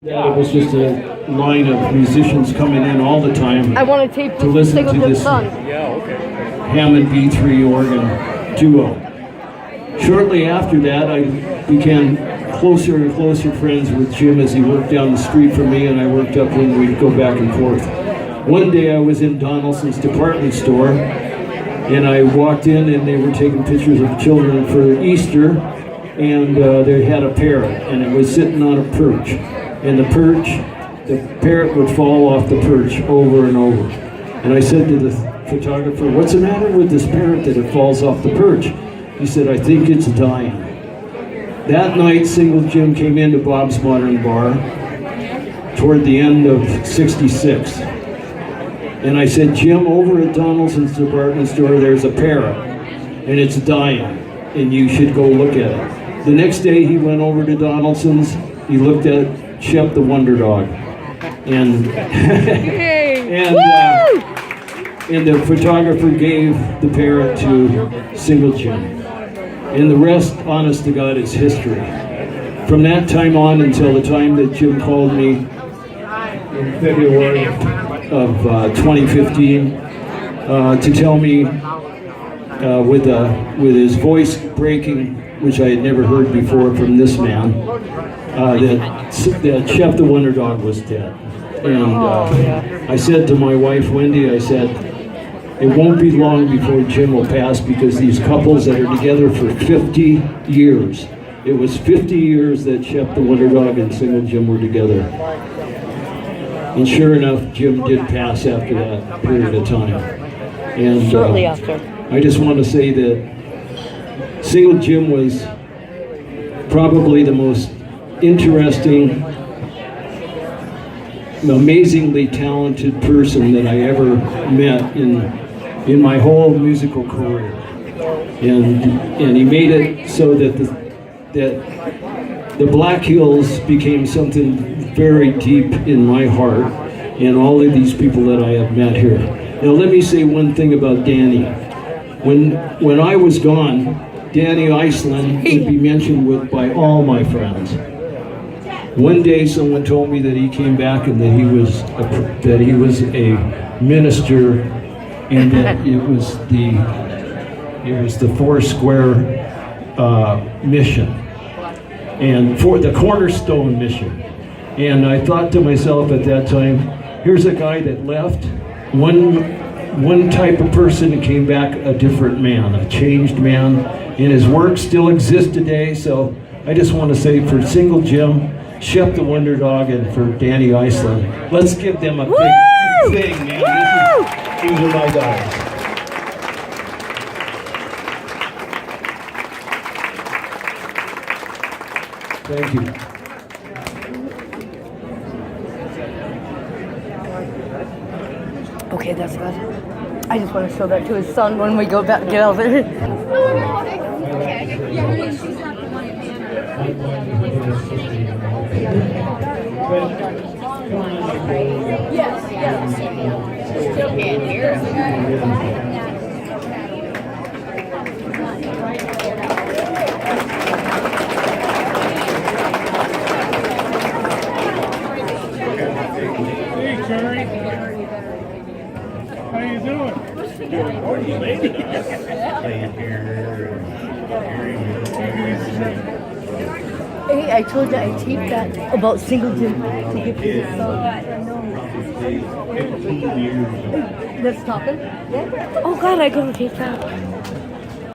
It was just a line of musicians coming in all the time I want to tape to listen to this Hammond B3 organ duo. Shortly after that, I became closer and closer friends with Jim as he worked down the street from me, and I worked up when we'd go back and forth. One day I was in Donaldson's department store, and I walked in and they were taking pictures of children for Easter, and they had a parrot, and it was sitting on a perch. And the parrot would fall off the perch over and over. And I said to the photographer, "What's the matter with this parrot that it falls off the perch?" He said, "I think it's dying." That night, Single Jim came into Bob's Modern Bar toward the end of '66. And I said, "Jim, over at Donaldson's department store, there's a parrot, and it's dying, and you should go look at it." The next day, he went over to Donaldson's, he looked at Shep the Wonder Dog, and and the photographer gave the parrot to Single Jim. And the rest, honest to God, is history. From that time on until the time that Jim called me in February of 2015 to tell me with his voice breaking, which I had never heard before from this man, that Shep the Wonder Dog was dead. And I said to my wife, Wendy, I said, it won't be long before Jim will pass, because these couples that are together for 50 years, it was 50 years that Shep the Wonder Dog and Single Jim were together. And sure enough, Jim did pass after that period of time. And shortly after. I just want to say that Single Jim was probably the most interesting, amazingly talented person that I ever met in my whole musical career. And he made it so that the Black Hills became something very deep in my heart, and all of these people that I have met here. Now let me say one thing about Danny. When I was gone, Danny Iceland would be mentioned by all my friends. One day someone told me that he came back and that he was a minister, and that it was the Foursquare mission, and for the Cornerstone mission. And I thought to myself at that time, here's a guy that left one type of person and came back a different man, a changed man, and his work still exists today. So I just want to say, for Single Jim, Shep the Wonder Dog, and for Danny Iceland, let's give them a big thing, man. These are my guys. Thank you. Okay, that's good. I just want to show that to his son when we go back get out of it. Yes. Still can't hear. Hey, Jerry. How you doing? Hey, I told you I taped that about Single Jim to give you the song. That's talking? Oh God, I gotta tape that.